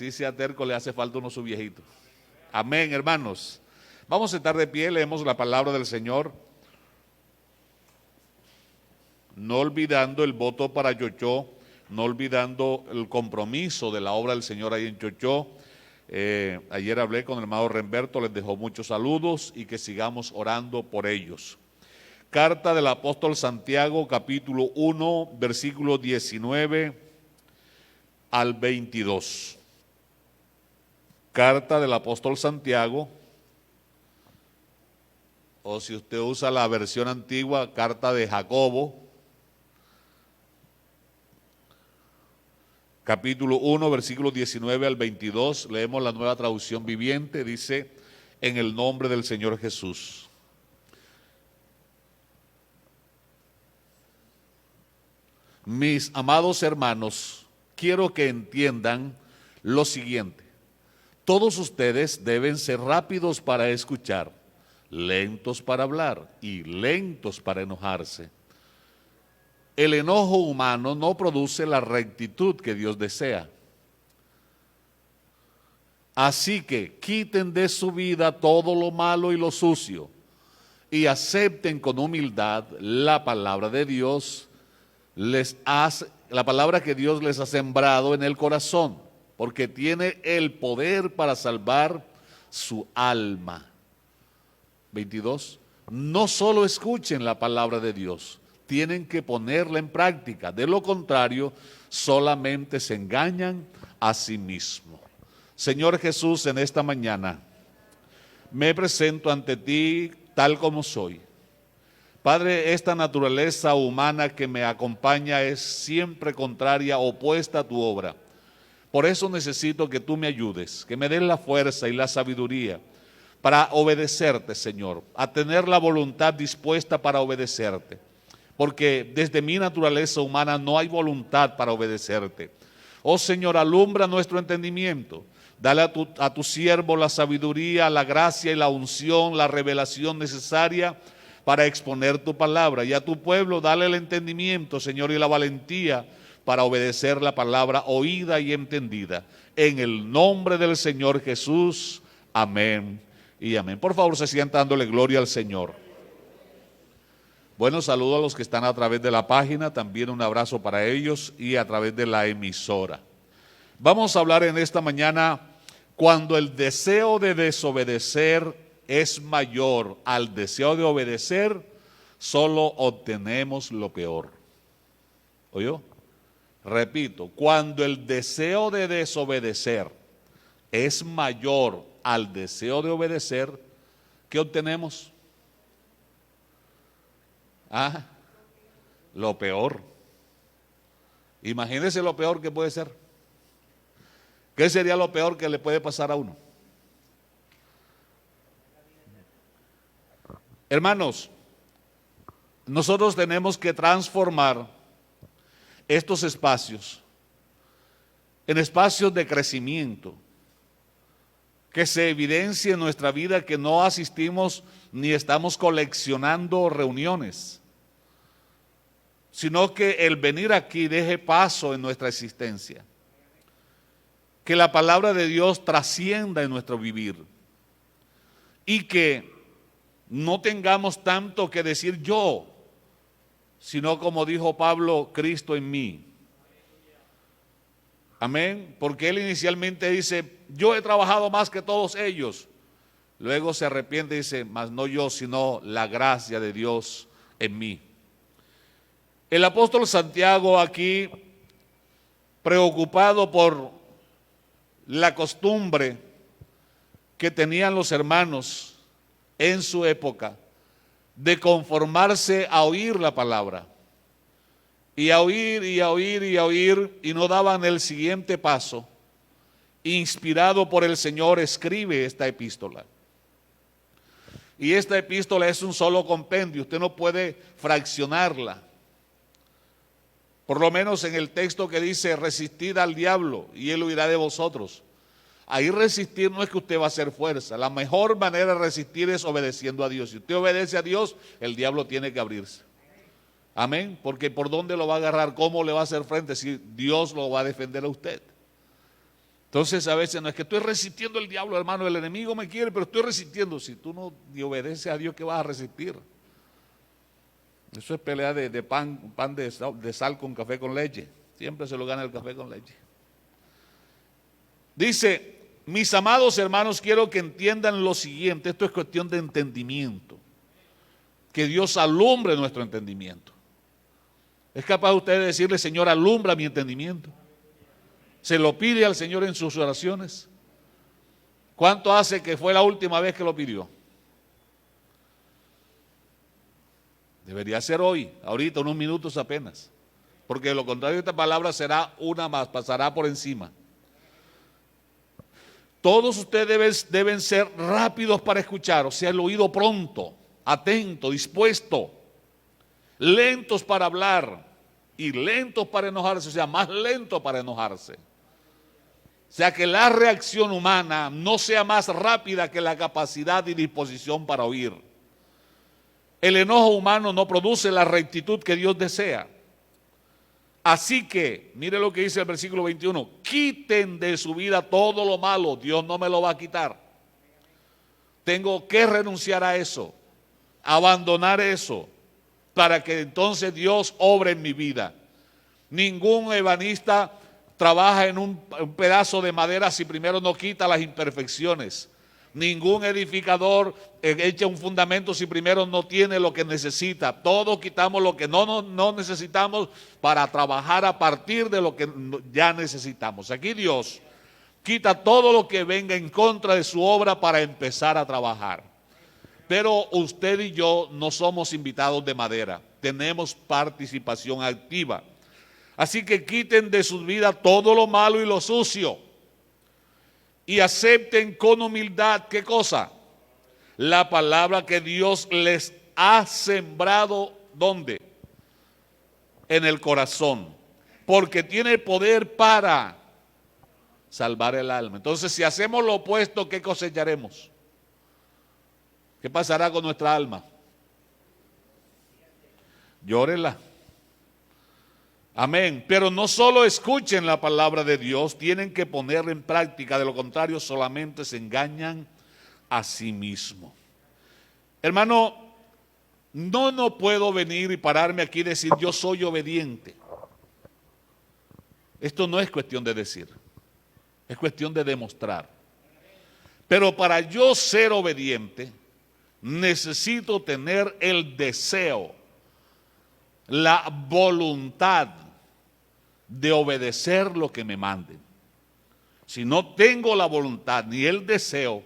Si sea terco, le hace falta uno su viejito. Amén, hermanos. Vamos a estar de pie, leemos la palabra del Señor. No olvidando el voto para Chochó, no olvidando el compromiso de la obra del Señor ahí en Chochó. Ayer hablé con el hermano Remberto, les dejó muchos saludos y que sigamos orando por ellos. Carta del apóstol Santiago, capítulo 1, versículo 19 al 22. Carta del apóstol Santiago, o si usted usa la versión antigua, carta de Jacobo, capítulo 1, versículo 19 al 22, leemos la Nueva Traducción Viviente, dice, en el nombre del Señor Jesús. Mis amados hermanos, quiero que entiendan lo siguiente. Todos ustedes deben ser rápidos para escuchar, lentos para hablar y lentos para enojarse. El enojo humano no produce la rectitud que Dios desea. Así que quiten de su vida todo lo malo y lo sucio y acepten con humildad la palabra de Dios, la palabra que Dios les ha sembrado en el corazón, porque tiene el poder para salvar su alma. 22. No solo escuchen la palabra de Dios, tienen que ponerla en práctica. De lo contrario, solamente se engañan a sí mismos. Señor Jesús, en esta mañana me presento ante ti tal como soy. Padre, esta naturaleza humana que me acompaña es siempre contraria, opuesta a tu obra. Por eso necesito que tú me ayudes, que me des la fuerza y la sabiduría para obedecerte, Señor, a tener la voluntad dispuesta para obedecerte, porque desde mi naturaleza humana no hay voluntad para obedecerte. Oh Señor, alumbra nuestro entendimiento, dale a tu siervo la sabiduría, la gracia y la unción, la revelación necesaria para exponer tu palabra, y a tu pueblo dale el entendimiento, Señor, y la valentía para obedecer la palabra oída y entendida. En el nombre del Señor Jesús, amén y amén. Por favor, se sigan dándole gloria al Señor. Bueno, saludo a los que están a través de la página, también un abrazo para ellos y a través de la emisora. Vamos a hablar en esta mañana cuando el deseo de desobedecer es mayor al deseo de obedecer, solo obtenemos lo peor. ¿Oyó? Repito, cuando el deseo de desobedecer es mayor al deseo de obedecer, ¿qué obtenemos? Lo peor. Imagínese lo peor que puede ser. ¿Qué sería lo peor que le puede pasar a uno? Hermanos, nosotros tenemos que transformar estos espacios en espacios de crecimiento, que se evidencie en nuestra vida que no asistimos ni estamos coleccionando reuniones, sino que el venir aquí deje paso en nuestra existencia, que la palabra de Dios trascienda en nuestro vivir y que no tengamos tanto que decir yo, sino como dijo Pablo, Cristo en mí. Amén, porque él inicialmente dice, yo he trabajado más que todos ellos. Luego se arrepiente y dice, mas no yo, sino la gracia de Dios en mí. El apóstol Santiago aquí, preocupado por la costumbre que tenían los hermanos en su época, de conformarse a oír la palabra, y a oír, y a oír, y a oír, y no daban el siguiente paso. Inspirado por el Señor, escribe esta epístola. Y esta epístola es un solo compendio, usted no puede fraccionarla. Por lo menos en el texto que dice, resistid al diablo, y él huirá de vosotros. Ahí resistir no es que usted va a hacer fuerza. La mejor manera de resistir es obedeciendo a Dios. Si usted obedece a Dios, el diablo tiene que abrirse. Amén. Porque ¿por dónde lo va a agarrar? ¿Cómo le va a hacer frente si Dios lo va a defender a usted? Entonces a veces no es que estoy resistiendo al diablo, hermano, el enemigo me quiere, pero estoy resistiendo. Si tú no obedeces a Dios, ¿qué vas a resistir? Eso es pelea de pan de sal con café con leche. Siempre se lo gana el café con leche. Dice, mis amados hermanos, quiero que entiendan lo siguiente. Esto es cuestión de entendimiento. Que Dios alumbre nuestro entendimiento. ¿Es capaz usted de decirle, Señor, alumbra mi entendimiento? ¿Se lo pide al Señor en sus oraciones? ¿Cuánto hace que fue la última vez que lo pidió? Debería ser hoy, ahorita, unos minutos apenas. Porque de lo contrario esta palabra será una más, pasará por encima. Todos ustedes deben ser rápidos para escuchar, o sea, el oído pronto, atento, dispuesto, lentos para hablar y lentos para enojarse, o sea, más lento para enojarse. O sea, que la reacción humana no sea más rápida que la capacidad y disposición para oír. El enojo humano no produce la rectitud que Dios desea. Así que, mire lo que dice el versículo 21, quiten de su vida todo lo malo, Dios no me lo va a quitar. Tengo que renunciar a eso, abandonar eso, para que entonces Dios obre en mi vida. Ningún ebanista trabaja en un pedazo de madera si primero no quita las imperfecciones. Ningún edificador echa un fundamento si primero no tiene lo que necesita. Todos quitamos lo que no necesitamos para trabajar a partir de lo que ya necesitamos. Aquí Dios quita todo lo que venga en contra de su obra para empezar a trabajar. Pero usted y yo no somos invitados de madera, tenemos participación activa. Así que quiten de su vida todo lo malo y lo sucio y acepten con humildad, ¿qué cosa? La palabra que Dios les ha sembrado, ¿dónde? En el corazón, porque tiene poder para salvar el alma. Entonces, si hacemos lo opuesto, ¿qué cosecharemos? ¿Qué pasará con nuestra alma? Llórela. Amén. Pero no solo escuchen la palabra de Dios, tienen que ponerla en práctica. De lo contrario, solamente se engañan a sí mismos. Hermano, no puedo venir y pararme aquí y decir yo soy obediente. Esto no es cuestión de decir, es cuestión de demostrar. Pero para yo ser obediente, necesito tener el deseo, la voluntad de obedecer lo que me manden. Si no tengo la voluntad ni el deseo,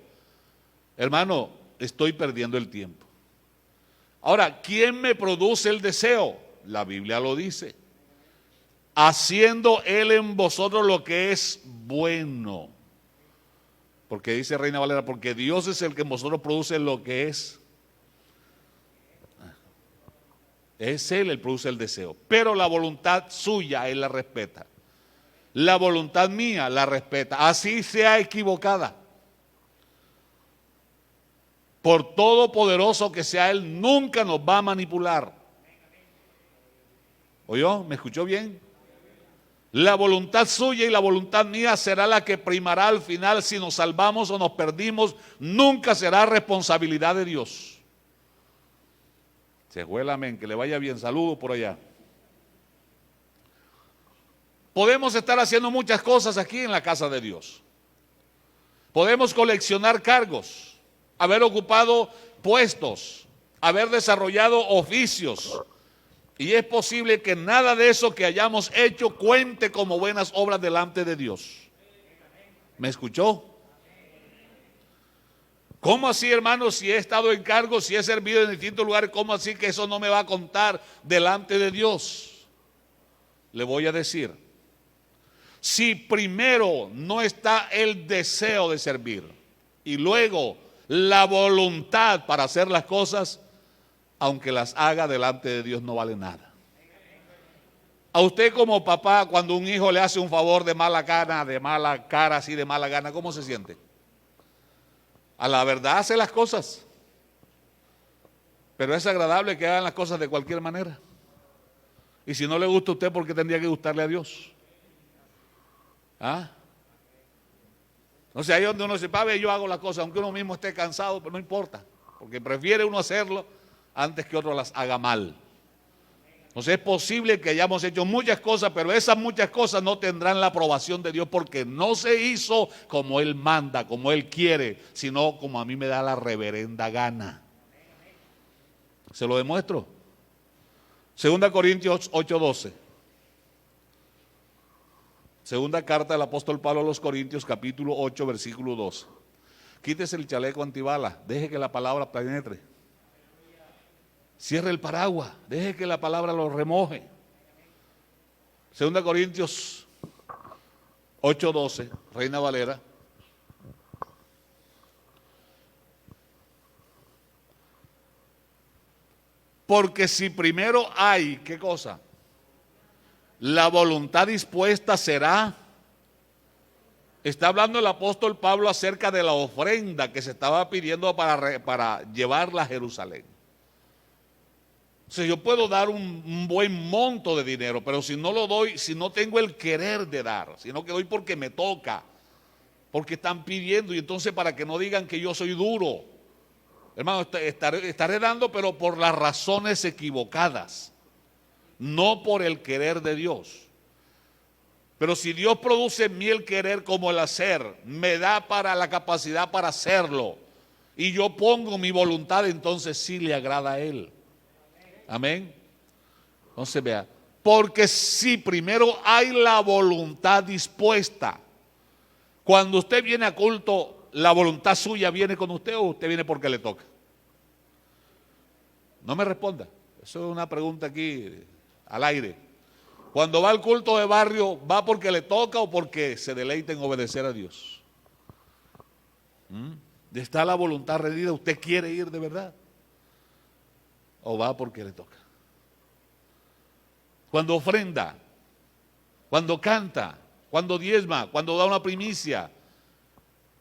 hermano, estoy perdiendo el tiempo. Ahora, ¿quién me produce el deseo? La Biblia lo dice. Haciendo Él en vosotros lo que es bueno. Porque dice Reina Valera, porque Dios es el que en vosotros produce lo que es. Es Él el que produce el deseo. Pero la voluntad suya Él la respeta. La voluntad mía la respeta. Así sea equivocada. Por todo poderoso que sea Él, nunca nos va a manipular. ¿Oyó? ¿Me escuchó bien? La voluntad suya y la voluntad mía será la que primará al final. Si nos salvamos o nos perdimos, nunca será responsabilidad de Dios. Se fue el amén, que le vaya bien. Saludos por allá. Podemos estar haciendo muchas cosas aquí en la casa de Dios. Podemos coleccionar cargos, haber ocupado puestos, haber desarrollado oficios. Y es posible que nada de eso que hayamos hecho cuente como buenas obras delante de Dios. ¿Me escuchó? ¿Cómo así, hermano? Si he estado en cargo, si he servido en distintos lugares, ¿cómo así que eso no me va a contar delante de Dios? Le voy a decir. Si primero no está el deseo de servir y luego la voluntad para hacer las cosas, aunque las haga delante de Dios no vale nada. A usted como papá, cuando un hijo le hace un favor de mala cara, así de mala gana, ¿cómo se siente? A la verdad hace las cosas, pero es agradable que hagan las cosas de cualquier manera. Y si no le gusta a usted, ¿por qué tendría que gustarle a Dios? ¿Ah? O sea, ahí donde uno dice, papi, yo hago las cosas, aunque uno mismo esté cansado, pero no importa, porque prefiere uno hacerlo antes que otro las haga mal. Entonces es posible que hayamos hecho muchas cosas, pero esas muchas cosas no tendrán la aprobación de Dios porque no se hizo como Él manda, como Él quiere, sino como a mí me da la reverenda gana. ¿Se lo demuestro? 2 Corintios 8:12. Segunda carta del apóstol Pablo a los Corintios, capítulo 8, versículo 12. Quítese el chaleco antibala, deje que la palabra penetre. Cierre el paraguas, deje que la palabra lo remoje. 2 Corintios 8:12, Reina Valera. Porque si primero hay, ¿qué cosa? La voluntad dispuesta será. Está hablando el apóstol Pablo acerca de la ofrenda que se estaba pidiendo para llevarla a Jerusalén. O sea, yo puedo dar un buen monto de dinero, pero si no lo doy, si no tengo el querer de dar, sino que doy porque me toca, porque están pidiendo, y entonces para que no digan que yo soy duro, hermano, estaré dando, pero por las razones equivocadas, no por el querer de Dios. Pero si Dios produce en mí el querer como el hacer, me da para la capacidad para hacerlo, y yo pongo mi voluntad, entonces sí le agrada a Él. Amén. Entonces vea, porque si primero hay la voluntad dispuesta, cuando usted viene a culto, ¿la voluntad suya viene con usted o usted viene porque le toca? No me responda, eso es una pregunta aquí al aire. Cuando va al culto de barrio, ¿va porque le toca o porque se deleita en obedecer a Dios? ¿Está la voluntad rendida? ¿Usted quiere ir de verdad? ¿O va porque le toca? Cuando ofrenda, cuando canta, cuando diezma, cuando da una primicia,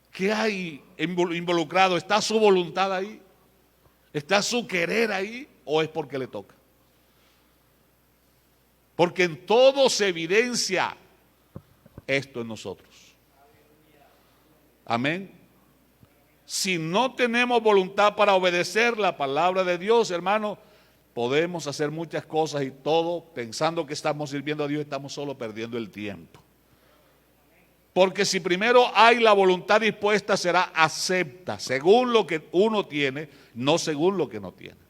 ¿qué hay involucrado? ¿Está su voluntad ahí? ¿Está su querer ahí? ¿O es porque le toca? Porque en todo se evidencia esto en nosotros. Amén. Si no tenemos voluntad para obedecer la palabra de Dios, hermano, podemos hacer muchas cosas y todo pensando que estamos sirviendo a Dios, estamos solo perdiendo el tiempo. Porque si primero hay la voluntad dispuesta, será acepta, según lo que uno tiene, no según lo que no tiene.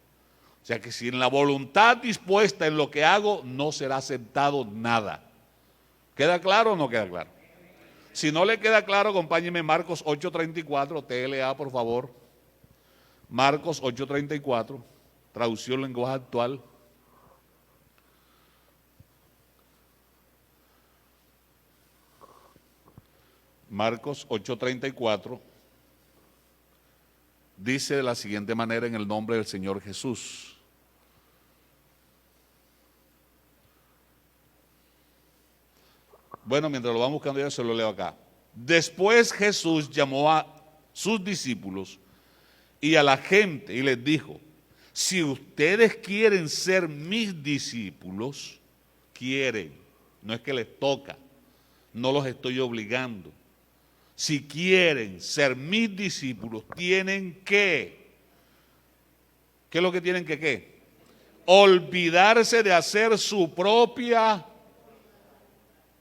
O sea que sin la voluntad dispuesta en lo que hago, no será aceptado nada. ¿Queda claro o no queda claro? Si no le queda claro, acompáñeme Marcos 8:34, TLA por favor. Marcos 8:34, traducción lenguaje actual. Marcos 8:34 dice de la siguiente manera en el nombre del Señor Jesús. Bueno, mientras lo van buscando yo se lo leo acá. Después Jesús llamó a sus discípulos y a la gente y les dijo, si ustedes quieren ser mis discípulos, quieren, no es que les toca, no los estoy obligando. Si quieren ser mis discípulos, tienen que, ¿qué es lo que tienen que qué? Olvidarse de hacer su propia,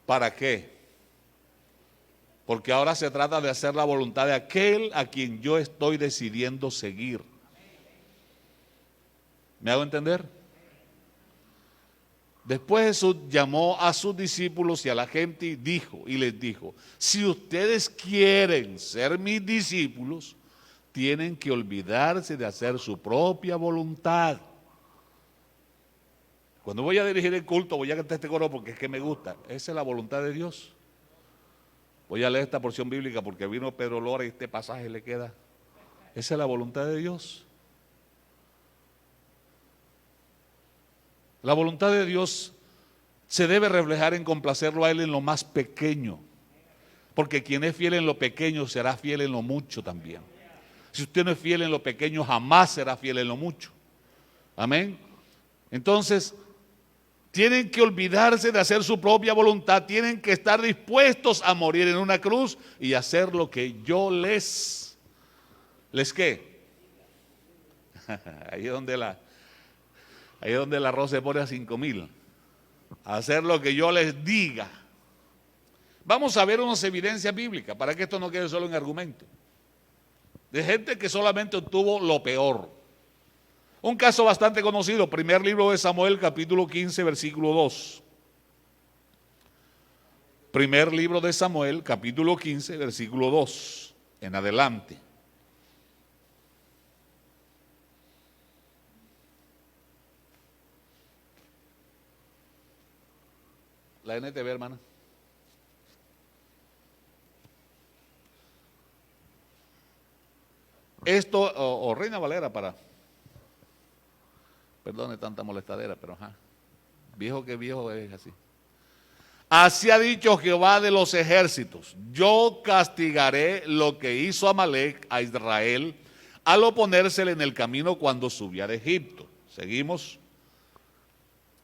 ¿para qué? Porque ahora se trata de hacer la voluntad de aquel a quien yo estoy decidiendo seguir. ¿Me hago entender? Después Jesús llamó a sus discípulos y a la gente y les dijo, si ustedes quieren ser mis discípulos, tienen que olvidarse de hacer su propia voluntad. Cuando voy a dirigir el culto, voy a cantar este coro porque es que me gusta. Esa es la voluntad de Dios. Voy a leer esta porción bíblica porque vino Pedro Lora y este pasaje le queda. Esa es la voluntad de Dios. La voluntad de Dios se debe reflejar en complacerlo a Él en lo más pequeño. Porque quien es fiel en lo pequeño será fiel en lo mucho también. Si usted no es fiel en lo pequeño, jamás será fiel en lo mucho. Amén. Entonces, Tienen que olvidarse de hacer su propia voluntad. Tienen que estar dispuestos a morir en una cruz y hacer lo que yo ¿les qué? Ahí es donde el arroz se pone a 5,000. Hacer lo que yo les diga. Vamos a ver unas evidencias bíblicas para que esto no quede solo en argumento. De gente que solamente obtuvo lo peor. Un caso bastante conocido, primer libro de Samuel, capítulo 15, versículo 2. Primer libro de Samuel, capítulo 15, versículo 2, en adelante. La NTV, hermana. Esto, o Reina Valera para... Perdone tanta molestadera, pero ajá. Viejo que viejo es así. Así ha dicho Jehová de los ejércitos: yo castigaré lo que hizo Amalec a Israel al oponérsele en el camino cuando subía de Egipto. Seguimos.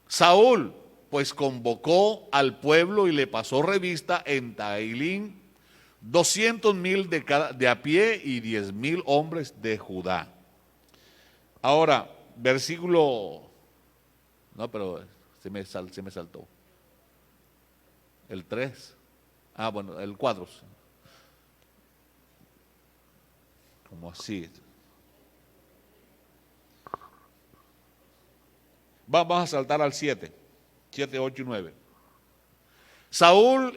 Saúl pues convocó al pueblo y le pasó revista en Tailín 200,000 de a pie y 10,000 hombres de Judá. Ahora, versículo, no, pero se me saltó. El 3. Ah, bueno, el 4. Como así. Vamos a saltar al 7, 8 y 9. Saúl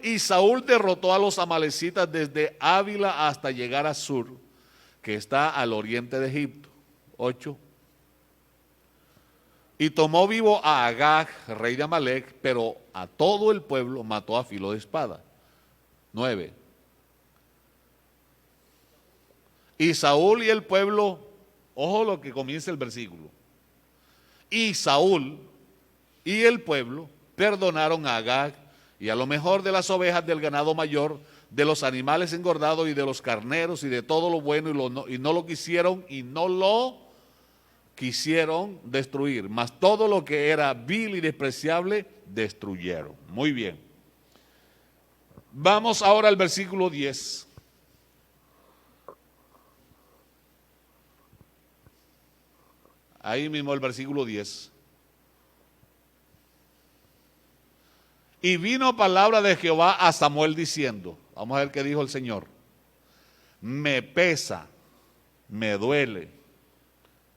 derrotó a los amalecitas desde Ávila hasta llegar a Sur, que está al oriente de Egipto. 8. Y tomó vivo a Agag, rey de Amalec, pero a todo el pueblo mató a filo de espada. 9. Y Saúl y el pueblo, ojo lo que comienza el versículo. Y Saúl y el pueblo perdonaron a Agag y a lo mejor de las ovejas, del ganado mayor, de los animales engordados y de los carneros y de todo lo bueno, y no lo quisieron destruir, mas todo lo que era vil y despreciable destruyeron. Muy bien. Vamos ahora al versículo 10. Ahí mismo el versículo 10. Y vino palabra de Jehová a Samuel diciendo, vamos a ver qué dijo el Señor: me pesa, me duele,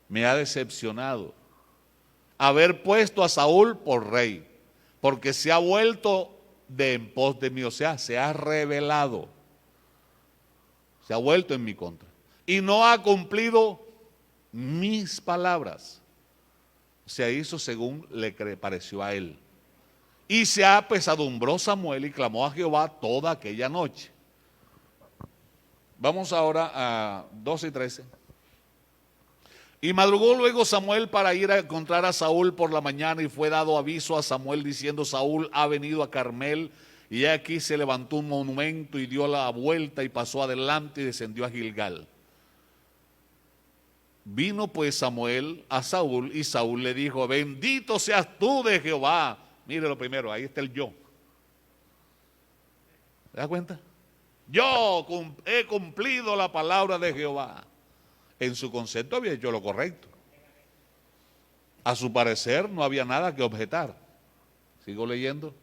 me ha decepcionado haber puesto a Saúl por rey, porque se ha vuelto de en pos de mí, o sea, se ha rebelado, se ha vuelto en mi contra, y no ha cumplido mis palabras. Se hizo según le pareció a él. Y se apesadumbró Samuel y clamó a Jehová toda aquella noche. Vamos ahora a 12 y 13. Y madrugó luego Samuel para ir a encontrar a Saúl por la mañana, y fue dado aviso a Samuel diciendo: Saúl ha venido a Carmel. Y aquí se levantó un monumento y dio la vuelta y pasó adelante y descendió a Gilgal. Vino pues Samuel a Saúl, y Saúl le dijo: bendito seas tú de Jehová. Mire lo primero, ahí está el yo. ¿Se da cuenta? Yo he cumplido la palabra de Jehová. En su concepto había hecho lo correcto. A su parecer no había nada que objetar. Sigo leyendo.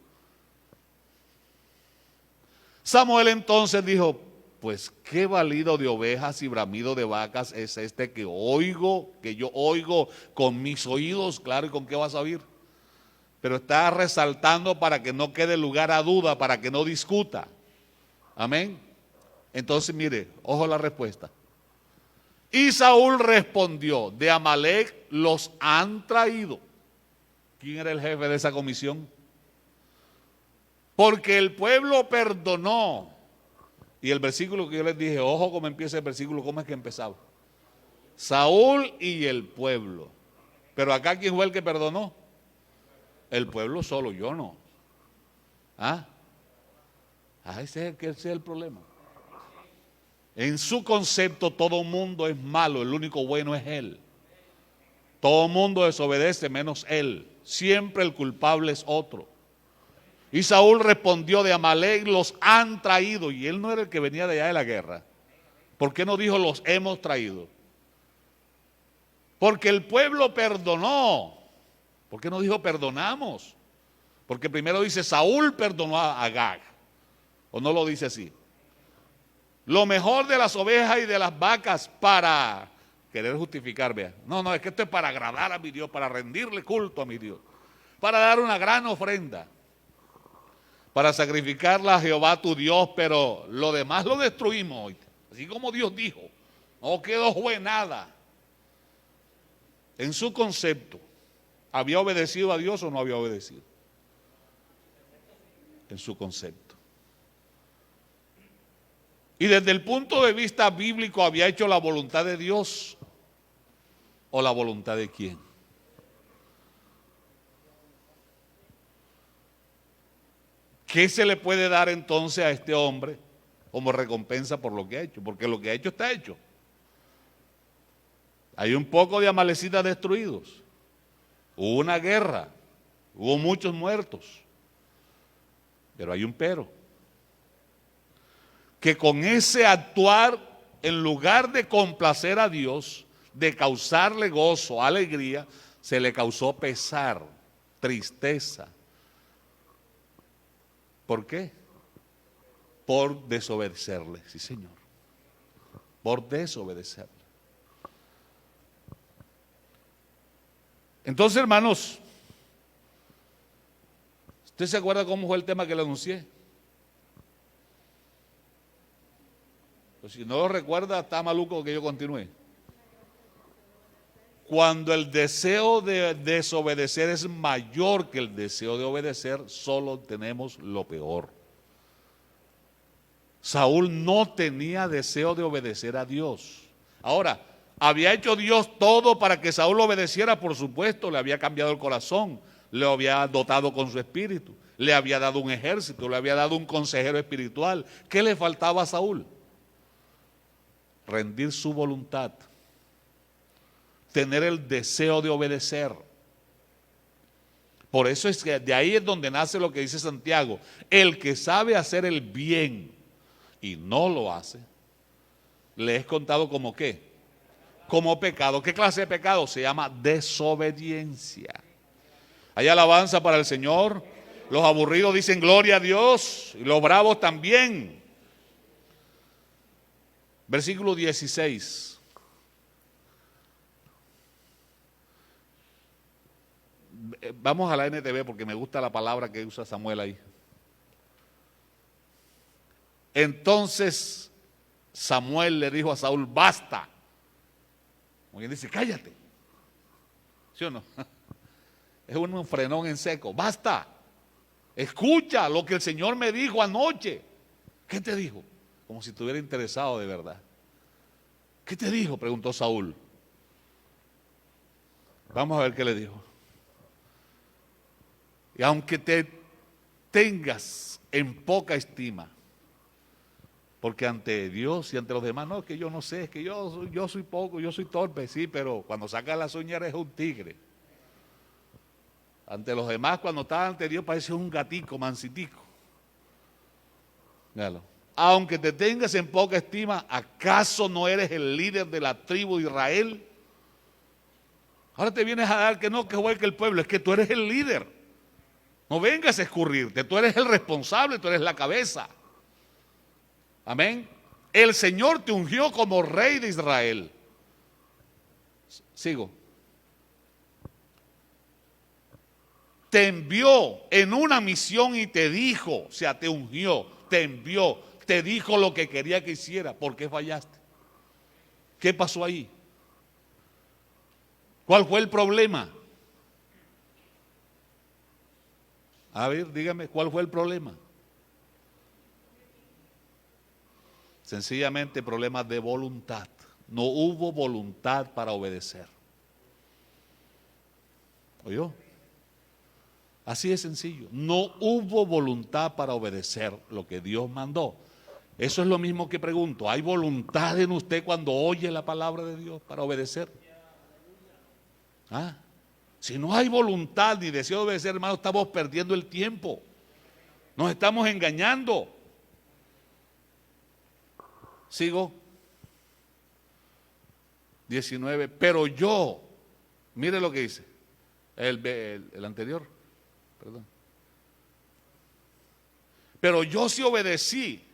Samuel entonces dijo: pues qué balido de ovejas y bramido de vacas es este que yo oigo con mis oídos. Claro, ¿y con qué vas a oír? Pero está resaltando para que no quede lugar a duda, para que no discuta. Amén. Entonces, mire, ojo la respuesta. Y Saúl respondió: de Amalec los han traído. ¿Quién era el jefe de esa comisión? Porque el pueblo perdonó. Y el versículo que yo les dije, ojo cómo empieza el versículo, cómo es que empezaba. Saúl y el pueblo. Pero acá, ¿quién fue el que perdonó? El pueblo solo, yo no. Ese es el problema. En su concepto todo mundo es malo, el único bueno es él. Todo mundo desobedece menos él. Siempre el culpable es otro. Y Saúl respondió: de Amalek los han traído. Y él no era el que venía de allá de la guerra. ¿Por qué no dijo los hemos traído? Porque el pueblo perdonó. ¿Por qué no dijo perdonamos? Porque primero dice Saúl perdonó a Agag. ¿O no lo dice así? Lo mejor de las ovejas y de las vacas para querer justificar, vea. No, es que esto es para agradar a mi Dios, para rendirle culto a mi Dios, para dar una gran ofrenda, para sacrificarla a Jehová tu Dios, pero lo demás lo destruimos hoy. Así como Dios dijo, no quedó nada. En su concepto, ¿había obedecido a Dios o no había obedecido? En su concepto. Y desde el punto de vista bíblico, ¿había hecho la voluntad de Dios o la voluntad de quién? ¿Qué se le puede dar entonces a este hombre como recompensa por lo que ha hecho? Porque lo que ha hecho está hecho. Hay un poco de amalecitas destruidos. Hubo una guerra, hubo muchos muertos. Pero hay un pero. Que con ese actuar, en lugar de complacer a Dios, de causarle gozo, alegría, se le causó pesar, tristeza. ¿Por qué? Por desobedecerle, sí señor. Por desobedecerle. Entonces, hermanos, ¿usted se acuerda cómo fue el tema que le anuncié? Pues si no lo recuerda, está maluco que yo continúe. Cuando el deseo de desobedecer es mayor que el deseo de obedecer, solo tenemos lo peor. Saúl no tenía deseo de obedecer a Dios. Ahora, ¿había hecho Dios todo para que Saúl obedeciera? Por supuesto, le había cambiado el corazón, le había dotado con su espíritu, le había dado un ejército, le había dado un consejero espiritual. ¿Qué le faltaba a Saúl? Rendir su voluntad, tener el deseo de obedecer. Por eso es que de ahí es donde nace lo que dice Santiago: el que sabe hacer el bien y no lo hace, le es contado como ¿qué? Como pecado. ¿Qué clase de pecado? Se llama desobediencia. Hay alabanza para el Señor. Los aburridos dicen gloria a Dios, y los bravos también. Versículo 16. Vamos a la NTV porque me gusta la palabra que usa Samuel ahí. Entonces Samuel le dijo a Saúl: basta. Como quien dice, cállate. ¿Sí o no? Es un frenón en seco. Basta. Escucha lo que el Señor me dijo anoche. ¿Qué te dijo? Como si estuviera interesado de verdad. ¿Qué te dijo?, preguntó Saúl. Vamos a ver qué le dijo. Y aunque te tengas en poca estima, porque ante Dios y ante los demás, no, es que yo no sé, es que yo soy poco, yo soy torpe, sí, pero cuando sacas las uñas eres un tigre. Ante los demás, cuando estás ante Dios, pareces un gatico, mansitico. Míralo. Aunque te tengas en poca estima, ¿acaso no eres el líder de la tribu de Israel? Ahora te vienes a dar que no, que igual que el pueblo, es que tú eres el líder. No vengas a escurrirte, tú eres el responsable, tú eres la cabeza. Amén. El Señor te ungió como rey de Israel. Sigo. Te envió en una misión y te dijo, o sea, te ungió, te envió, te dijo lo que quería que hiciera. ¿Por qué fallaste? ¿Qué pasó ahí? ¿Cuál fue el problema? A ver, dígame, ¿cuál fue el problema? Sencillamente problemas de voluntad. No hubo voluntad para obedecer. ¿Oyó? Así de sencillo. No hubo voluntad para obedecer lo que Dios mandó. Eso es lo mismo que pregunto. ¿Hay voluntad en usted cuando oye la palabra de Dios para obedecer? ¿Ah? Si no hay voluntad ni deseo de obedecer, hermano, estamos perdiendo el tiempo. Nos estamos engañando. Sigo. 19. Pero yo, mire lo que dice. El anterior. Perdón. Pero yo sí obedecí.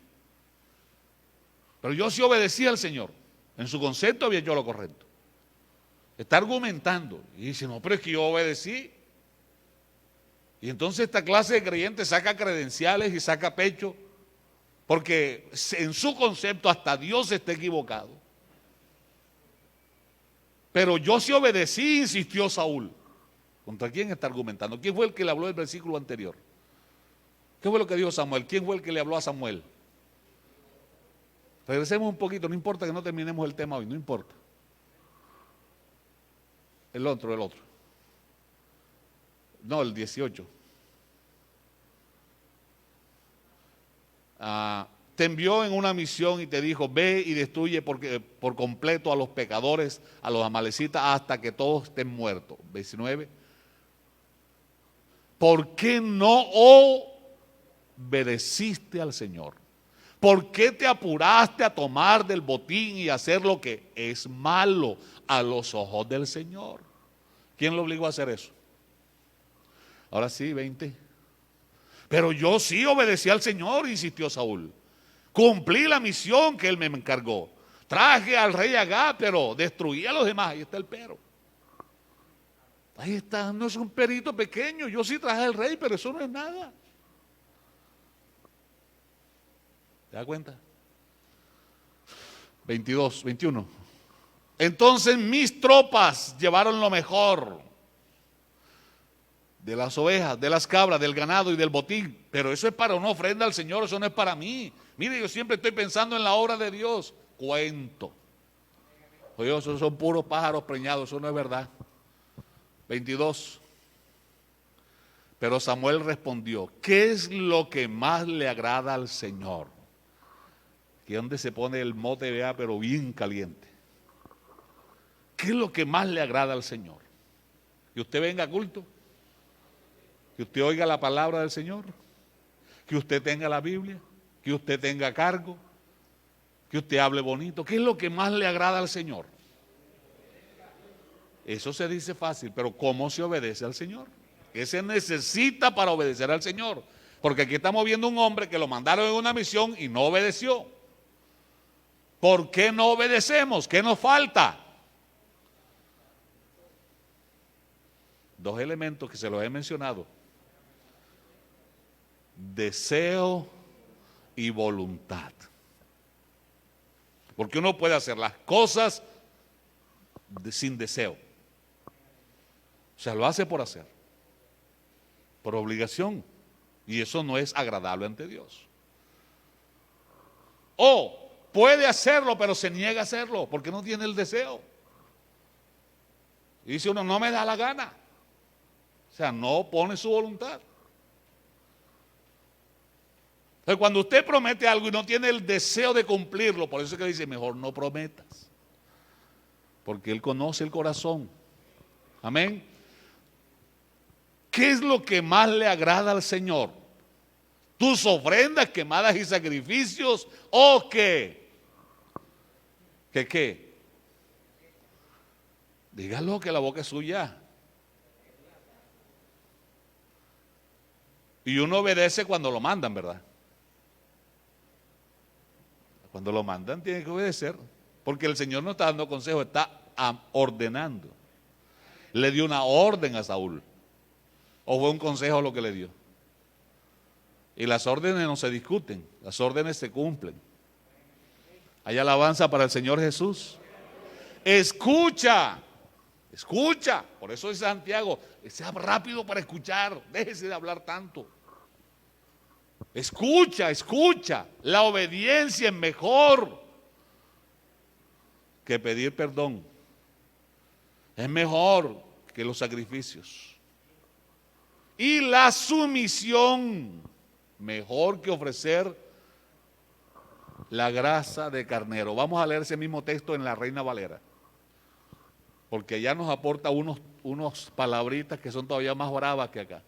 Pero yo sí obedecí al Señor. En su concepto había hecho lo correcto. Está argumentando. Y dice, no, pero es que yo obedecí. Y entonces esta clase de creyentes saca credenciales y saca pecho. Porque en su concepto hasta Dios está equivocado. Pero yo sí obedecí, insistió Saúl. ¿Contra quién está argumentando? ¿Quién fue el que le habló del versículo anterior? ¿Qué fue lo que dijo Samuel? ¿Quién fue el que le habló a Samuel? Regresemos un poquito, no importa que no terminemos el tema hoy, no importa. El otro. No, el 18. Te envió en una misión y te dijo, ve y destruye por completo a los pecadores, a los amalecitas, hasta que todos estén muertos. 19. ¿Por qué no obedeciste al Señor? ¿Por qué te apuraste a tomar del botín y hacer lo que es malo a los ojos del Señor? ¿Quién lo obligó a hacer eso? Ahora sí, 20. Pero yo sí obedecí al Señor, insistió Saúl. Cumplí la misión que él me encargó. Traje al rey Agag, pero destruí a los demás. Ahí está el pero. Ahí está, no es un perito pequeño. Yo sí traje al rey, pero eso no es nada. ¿Te das cuenta? 22, 21. Entonces mis tropas llevaron lo mejor de las ovejas, de las cabras, del ganado y del botín. Pero eso es para una ofrenda al Señor, eso no es para mí. Mire, yo siempre estoy pensando en la obra de Dios. Cuento. Oye, esos son puros pájaros preñados, eso no es verdad. 22. Pero Samuel respondió, ¿qué es lo que más le agrada al Señor? Que es donde se pone el mote, vea, pero bien caliente. ¿Qué es lo que más le agrada al Señor? Que usted venga a culto, que usted oiga la palabra del Señor, que usted tenga la Biblia, que usted tenga cargo, que usted hable bonito. ¿Qué es lo que más le agrada al Señor? Eso se dice fácil, pero ¿cómo se obedece al Señor? ¿Qué se necesita para obedecer al Señor? Porque aquí estamos viendo un hombre que lo mandaron en una misión y no obedeció. ¿Por qué no obedecemos? ¿Qué nos falta? Dos elementos que se los he mencionado. Deseo y voluntad. Porque uno puede hacer las cosas sin deseo. O sea, lo hace por hacer. Por obligación. Y eso no es agradable ante Dios. O puede hacerlo, pero se niega a hacerlo porque no tiene el deseo. Y dice uno, no me da la gana. O sea, no pone su voluntad. Entonces, cuando usted promete algo y no tiene el deseo de cumplirlo, por eso es que dice, mejor no prometas. Porque Él conoce el corazón. Amén. ¿Qué es lo que más le agrada al Señor? ¿Tus ofrendas quemadas y sacrificios o qué? ¿Qué? Dígalo, que la boca es suya. Y uno obedece cuando lo mandan, ¿verdad? Cuando lo mandan tiene que obedecer, porque el Señor no está dando consejo, está ordenando. Le dio una orden a Saúl, o fue un consejo lo que le dio. Y las órdenes no se discuten, las órdenes se cumplen. Hay alabanza para el Señor Jesús. Escucha, por eso es Santiago, sea rápido para escuchar, déjese de hablar tanto. Escucha, la obediencia es mejor que pedir perdón. Es mejor que los sacrificios. Y la sumisión, mejor que ofrecer la grasa de carnero. Vamos a leer ese mismo texto en la Reina Valera. porque allá nos aporta unos palabritas que son todavía más bravas que acá.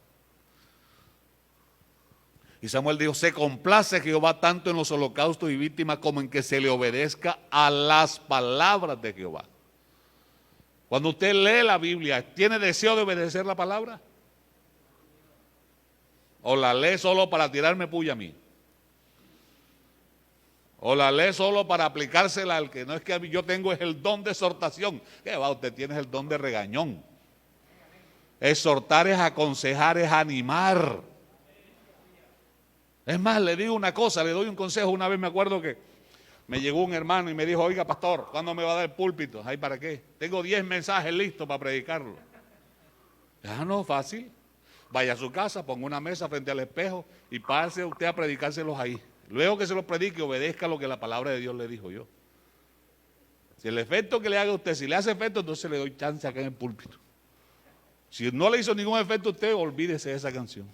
Y Samuel dijo, se complace Jehová tanto en los holocaustos y víctimas como en que se le obedezca a las palabras de Jehová. Cuando usted lee la Biblia, ¿tiene deseo de obedecer la palabra? ¿O la lee solo para tirarme puya a mí? ¿O la lee solo para aplicársela al que no es que yo tengo es el don de exhortación? ¿Qué va? Usted tiene el don de regañón. Exhortar es aconsejar, es animar. Es más, le digo una cosa, le doy un consejo. Una vez me acuerdo que me llegó un hermano y me dijo, oiga pastor, ¿cuándo me va a dar el púlpito? ¿Ay, para qué? Tengo 10 mensajes listos para predicarlo. Ah, no, fácil. Vaya a su casa, ponga una mesa frente al espejo y pase usted a predicárselos ahí. Luego que se los predique, obedezca lo que la palabra de Dios le dijo yo. Si el efecto que le haga a usted, si le hace efecto, entonces le doy chance acá en el púlpito. Si no le hizo ningún efecto a usted, olvídese de esa canción.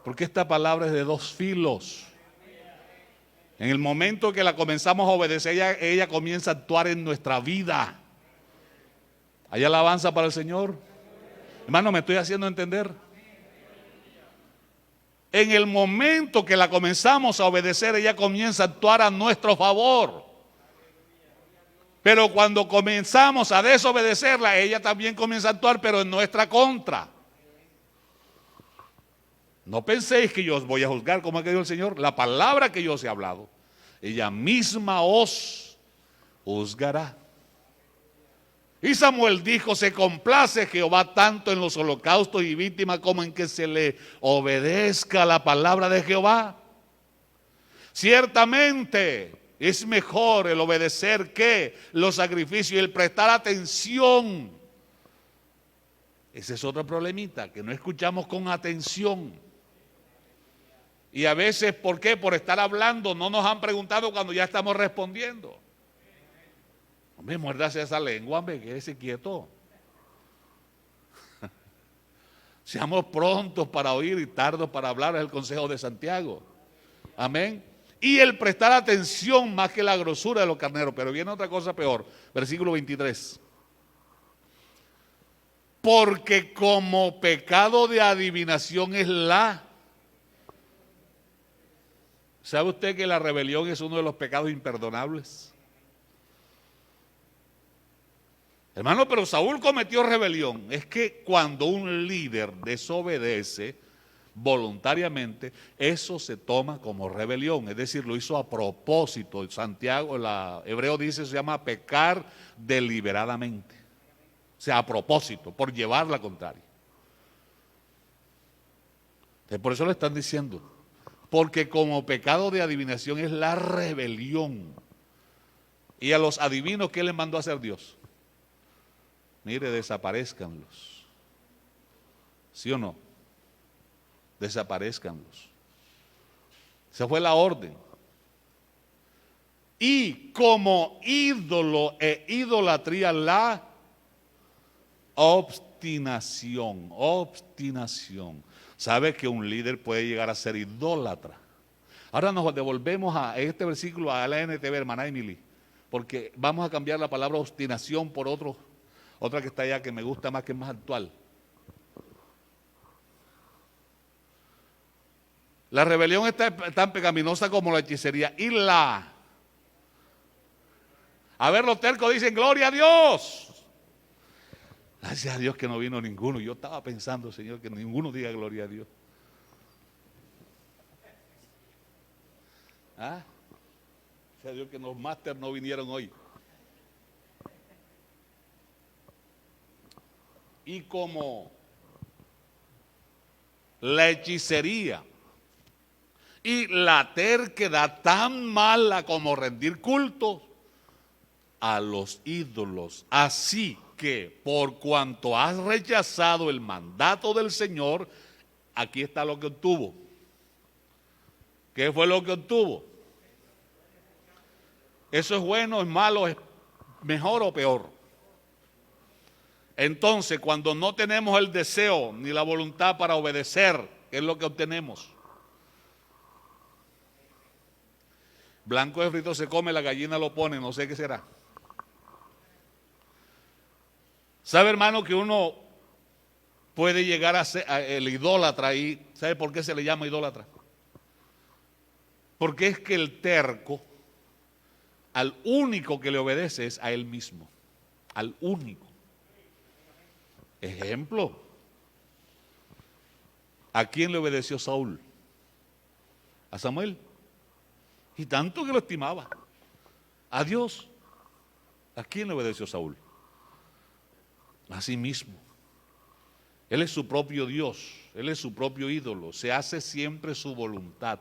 Porque esta palabra es de dos filos. En el momento que la comenzamos a obedecer, ella comienza a actuar en nuestra vida. ¿Hay alabanza para el Señor? Hermano, ¿me estoy haciendo entender? En el momento que la comenzamos a obedecer, ella comienza a actuar a nuestro favor. Pero cuando comenzamos a desobedecerla, ella también comienza a actuar, pero en nuestra contra. No penséis que yo os voy a juzgar, como ha querido el Señor. La palabra que yo os he hablado, ella misma os juzgará. Y Samuel dijo, se complace Jehová tanto en los holocaustos y víctimas como en que se le obedezca la palabra de Jehová. Ciertamente es mejor el obedecer que los sacrificios y el prestar atención. Ese es otro problemita, que no escuchamos con atención. Y a veces, ¿por qué? Por estar hablando, no nos han preguntado cuando ya estamos respondiendo. Hombre, muérdase esa lengua, hombre, quédese quieto. Seamos prontos para oír y tardos para hablar, es el consejo de Santiago. Amén. Y el prestar atención más que la grosura de los carneros. Pero viene otra cosa peor. Versículo 23. Porque como pecado de adivinación es la... ¿Sabe usted que la rebelión es uno de los pecados imperdonables? Hermano, pero Saúl cometió rebelión. Es que cuando un líder desobedece voluntariamente, eso se toma como rebelión. Es decir, lo hizo a propósito. Santiago, Hebreo dice, se llama pecar deliberadamente. O sea, a propósito, por llevar la contraria. Entonces, por eso le están diciendo, porque como pecado de adivinación es la rebelión. Y a los adivinos, ¿qué les mandó a hacer Dios? Mire, desaparezcanlos. ¿Sí o no? Desaparezcanlos. Esa fue la orden. Y como ídolo e idolatría la obstinación. Obstinación. ¿Sabe que un líder puede llegar a ser idólatra? Ahora nos devolvemos a este versículo, a la NTV, hermana Emily, porque vamos a cambiar la palabra obstinación por otra que está allá que me gusta más, que es más actual. La rebelión es tan pecaminosa como la hechicería. Y a ver, los tercos dicen, gloria a Dios. Gracias a Dios que no vino ninguno. Yo estaba pensando, Señor, que ninguno diga gloria a Dios. ¿Ah? Gracias a Dios que los máster no vinieron hoy. Y como la hechicería y la terquedad tan mala como rendir culto a los ídolos. Así que por cuanto has rechazado el mandato del Señor, aquí está lo que obtuvo. ¿Qué fue lo que obtuvo? ¿Eso es bueno, es malo, es mejor o peor? Entonces, cuando no tenemos el deseo ni la voluntad para obedecer, ¿qué es lo que obtenemos? Blanco de frito se come, la gallina lo pone, no sé qué será. ¿Sabe, hermano, que uno puede llegar a ser el idólatra? ¿Y sabe por qué se le llama idólatra? Porque es que el terco, al único que le obedece es a él mismo, al único. Ejemplo, ¿a quién le obedeció Saúl? A Samuel. Y tanto que lo estimaba. A Dios. ¿A quién le obedeció Saúl? A sí mismo. Él es su propio Dios, él es su propio ídolo, se hace siempre su voluntad.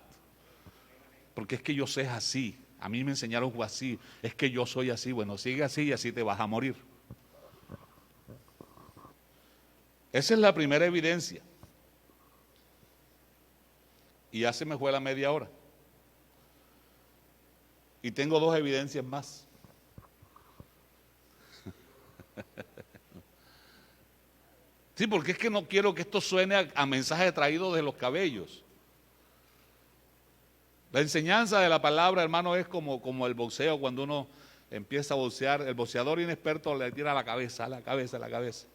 Porque es que yo sé así, a mí me enseñaron así, es que yo soy así. Bueno, sigue así y así te vas a morir. Esa es la primera evidencia. Y ya se me fue la media hora. Y tengo dos evidencias más. Sí, porque es que no quiero que esto suene a mensaje traído de los cabellos. La enseñanza de la palabra, hermano, es como el boxeo. Cuando uno empieza a boxear, el boxeador inexperto le tira a la cabeza, a la cabeza, a la cabeza.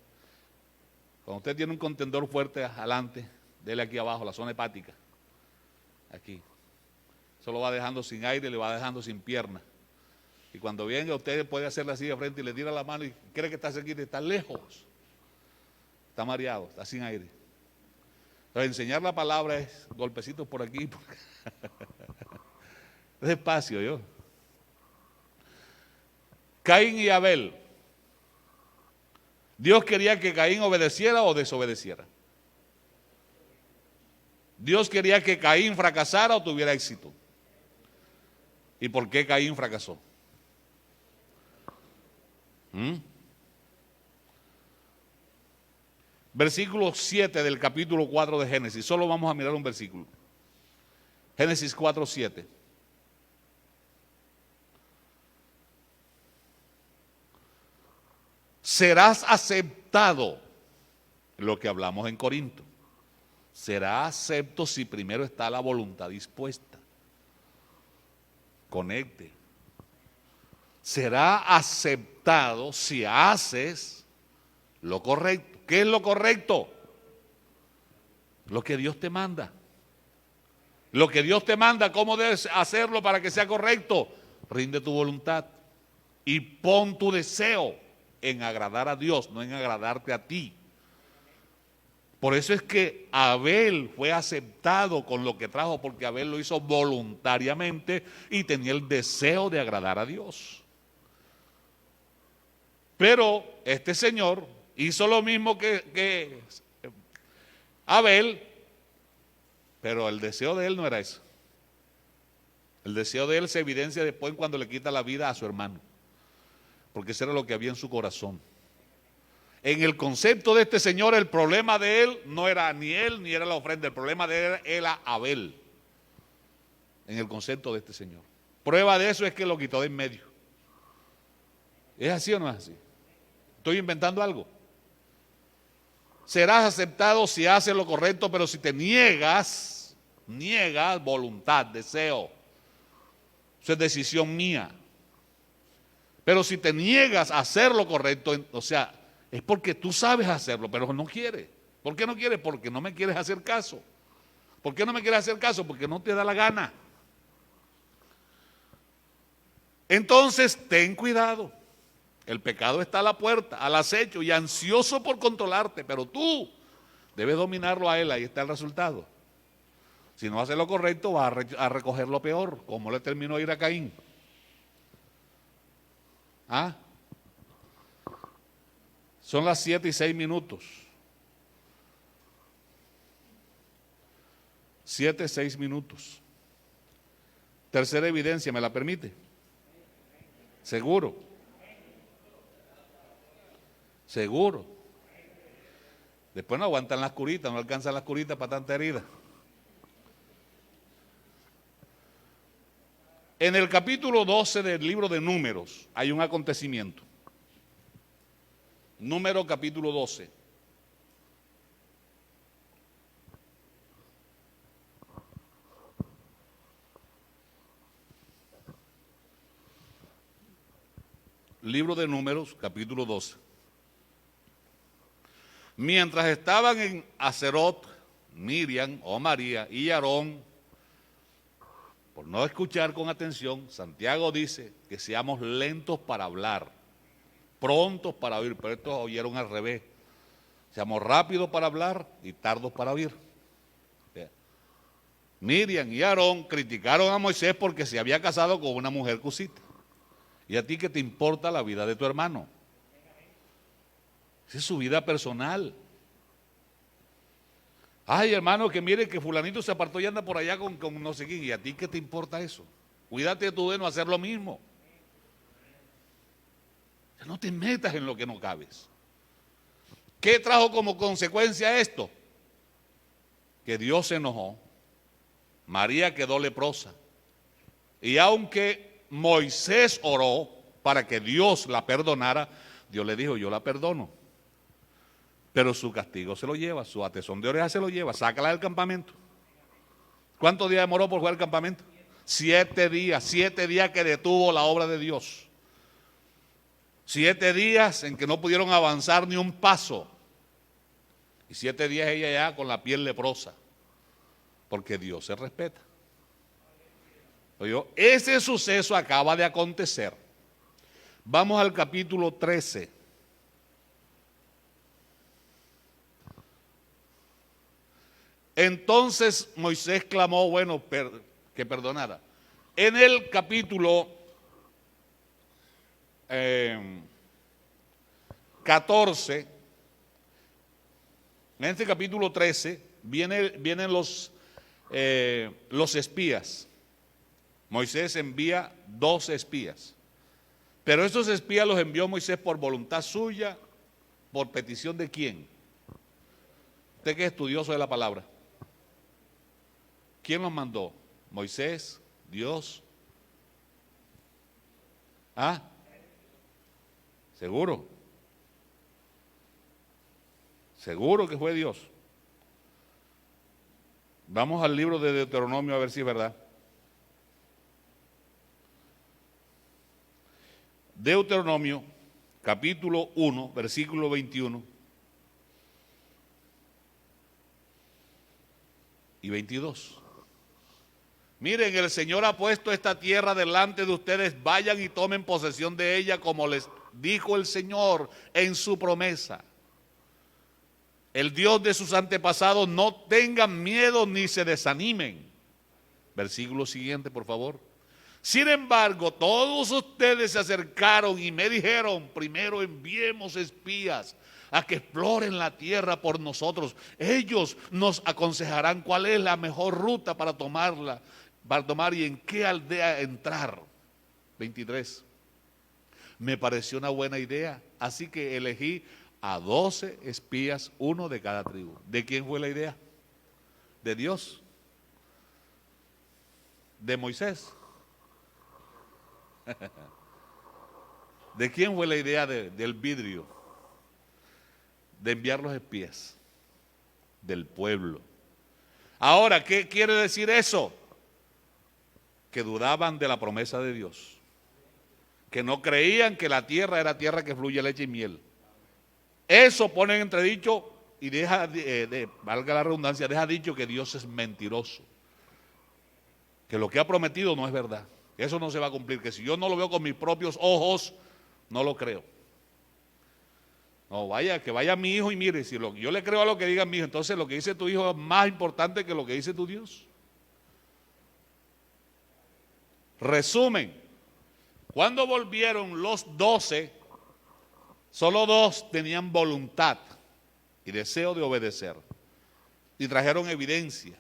Cuando usted tiene un contendor fuerte adelante, dele aquí abajo, la zona hepática. Aquí. Eso lo va dejando sin aire, le va dejando sin pierna. Y cuando venga, usted puede hacerle así de frente y le tira la mano y cree que está cerquita, está lejos. Está mareado, está sin aire. Entonces, enseñar la palabra es golpecitos por aquí. Despacio, yo. Caín y Abel. ¿Dios quería que Caín obedeciera o desobedeciera? ¿Dios quería que Caín fracasara o tuviera éxito? ¿Y por qué Caín fracasó? Versículo 7 del capítulo 4 de Génesis. Solo vamos a mirar un versículo. Génesis 4, 7. Serás aceptado, lo que hablamos en Corinto. Será acepto si primero está la voluntad dispuesta. Conecte. Será aceptado si haces lo correcto. ¿Qué es lo correcto? Lo que Dios te manda. Lo que Dios te manda, ¿cómo debes hacerlo para que sea correcto? Rinde tu voluntad y pon tu deseo en agradar a Dios, no en agradarte a ti. Por eso es que Abel fue aceptado con lo que trajo, porque Abel lo hizo voluntariamente y tenía el deseo de agradar a Dios. Pero este señor hizo lo mismo que Abel, pero el deseo de él no era eso. El deseo de él se evidencia después cuando le quita la vida a su hermano, porque eso era lo que había en su corazón. En el concepto de este señor, el problema de él no era ni él ni era la ofrenda, el problema de él era Abel. En el concepto de este señor. Prueba de eso es que lo quitó de en medio. ¿Es así o no es así? ¿Estoy inventando algo? Serás aceptado si haces lo correcto, pero si te niegas voluntad, deseo. Eso es decisión mía. Pero si te niegas a hacer lo correcto, o sea, es porque tú sabes hacerlo, pero no quieres. ¿Por qué no quieres? Porque no me quieres hacer caso. ¿Por qué no me quieres hacer caso? Porque no te da la gana. Entonces, ten cuidado. El pecado está a la puerta, al acecho y ansioso por controlarte, pero tú debes dominarlo a él, ahí está el resultado. Si no haces lo correcto, vas a recoger lo peor, como le terminó ir a Caín. ¿Ah? Son las 7:06. 7:06. Tercera evidencia, ¿me la permite? Seguro. Seguro. Después no aguantan las curitas, no alcanzan las curitas para tanta herida. En el capítulo 12 del libro de Números hay un acontecimiento. Número capítulo 12. Libro de Números, capítulo 12. Mientras estaban en Aserot, Miriam o María y Aarón, por no escuchar con atención, Santiago dice que seamos lentos para hablar, prontos para oír, pero estos oyeron al revés. Seamos rápidos para hablar y tardos para oír. Miriam y Aarón criticaron a Moisés porque se había casado con una mujer cusita. ¿Y a ti qué te importa la vida de tu hermano? Esa es su vida personal. Ay, hermano, que mire que fulanito se apartó y anda por allá con no sé quién. ¿Y a ti qué te importa eso? Cuídate tú de no hacer lo mismo. No te metas en lo que no cabes. ¿Qué trajo como consecuencia esto? Que Dios se enojó. María quedó leprosa. Y aunque Moisés oró para que Dios la perdonara, Dios le dijo, yo la perdono. Pero su castigo se lo lleva, su atezón de oreja se lo lleva, sácala del campamento. ¿Cuántos días demoró por jugar al campamento? 7 días que detuvo la obra de Dios. 7 días en que no pudieron avanzar ni un paso. Y 7 días ella ya con la piel leprosa, porque Dios se respeta. Oye, ese suceso acaba de acontecer. Vamos al capítulo 13. Entonces Moisés clamó, bueno, que perdonara. En el capítulo 14, en este capítulo 13, vienen los espías. Moisés envía 12 espías. Pero estos espías los envió Moisés por voluntad suya, por petición de quién. Usted que es estudioso de la palabra. ¿Quién los mandó? Moisés, Dios. ¿Ah? ¿Seguro? Seguro que fue Dios. Vamos al libro de Deuteronomio a ver si es verdad. Deuteronomio, capítulo 1, versículo 21 y 22. Miren, el Señor ha puesto esta tierra delante de ustedes, vayan y tomen posesión de ella como les dijo el Señor en su promesa. El Dios de sus antepasados, no tengan miedo ni se desanimen. Versículo siguiente, por favor. Sin embargo, todos ustedes se acercaron y me dijeron, primero enviemos espías a que exploren la tierra por nosotros. Ellos nos aconsejarán cuál es la mejor ruta para tomar y en qué aldea entrar. 23. Me pareció una buena idea, así que elegí a 12 espías, uno de cada tribu. ¿De quién fue la idea? De Dios. De Moisés. ¿De quién fue la idea del vidrio? De enviar los espías. Del pueblo. Ahora, ¿qué quiere decir eso? Que dudaban de la promesa de Dios. Que no creían que la tierra era tierra que fluye leche y miel. Eso pone en entredicho y deja, valga la redundancia, deja dicho que Dios es mentiroso. Que lo que ha prometido no es verdad. Eso no se va a cumplir, que si yo no lo veo con mis propios ojos, no lo creo. No, que vaya mi hijo y mire, si yo le creo a lo que diga mi hijo, entonces lo que dice tu hijo es más importante que lo que dice tu Dios. Resumen, cuando volvieron los 12, solo 2 tenían voluntad y deseo de obedecer y trajeron evidencia.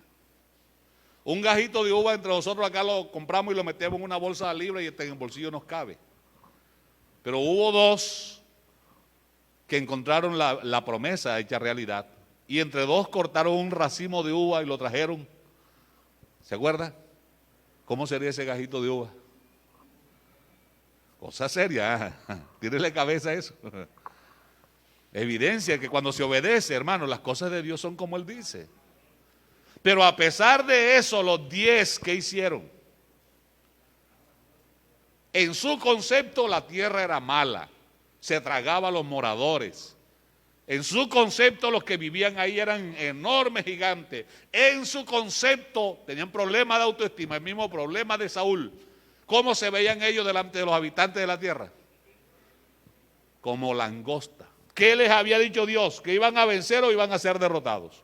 Un gajito de uva entre nosotros acá lo compramos y lo metemos en una bolsa libre y en el bolsillo nos cabe. Pero hubo 2 que encontraron la promesa hecha realidad y entre 2 cortaron un racimo de uva y lo trajeron. ¿Se acuerda? ¿Cómo sería ese gajito de uva? Cosa seria, tírele cabeza a eso. Evidencia que cuando se obedece, hermano, las cosas de Dios son como Él dice. Pero a pesar de eso, los 10 que hicieron, en su concepto la tierra era mala, se tragaba a los moradores, En su concepto, los que vivían ahí eran enormes gigantes. En su concepto, tenían problemas de autoestima, el mismo problema de Saúl. ¿Cómo se veían ellos delante de los habitantes de la tierra? Como langosta. ¿Qué les había dicho Dios? ¿Que iban a vencer o iban a ser derrotados?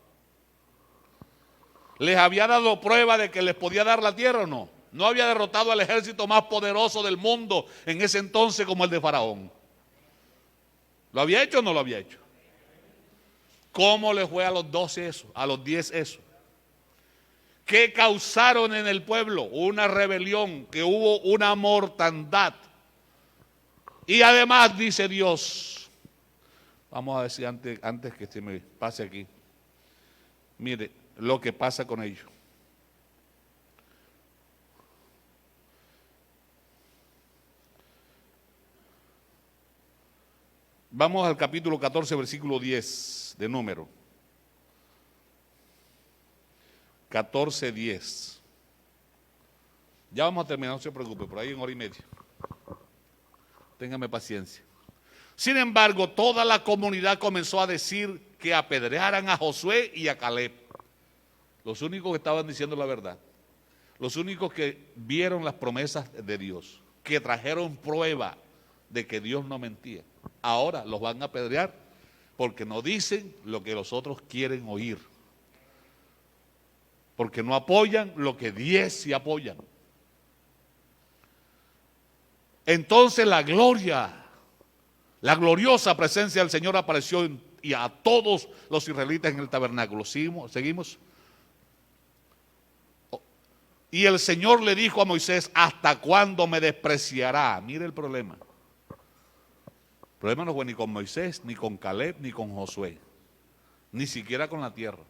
¿Les había dado prueba de que les podía dar la tierra o no? No había derrotado al ejército más poderoso del mundo en ese entonces como el de Faraón. ¿Lo había hecho o no lo había hecho? ¿Cómo le fue a los 12 eso? A los 10 eso. ¿Qué causaron en el pueblo? Una rebelión, que hubo una mortandad. Y además dice Dios, vamos a decir antes que se me pase aquí, mire lo que pasa con ellos. Vamos al capítulo 14, versículo 10 de Número. 14, 10. Ya vamos a terminar, no se preocupe, por ahí en hora y media. Téngame paciencia. Sin embargo, toda la comunidad comenzó a decir que apedrearan a Josué y a Caleb. Los únicos que estaban diciendo la verdad. Los únicos que vieron las promesas de Dios. Que trajeron prueba de que Dios no mentía. Ahora los van a apedrear porque no dicen lo que los otros quieren oír. Porque no apoyan lo que 10 sí apoyan. Entonces la gloriosa presencia del Señor apareció y a todos los israelitas en el tabernáculo. ¿Seguimos? Y el Señor le dijo a Moisés, ¿hasta cuándo me despreciará? Mire el problema. El problema no fue ni con Moisés, ni con Caleb, ni con Josué. Ni siquiera con la tierra.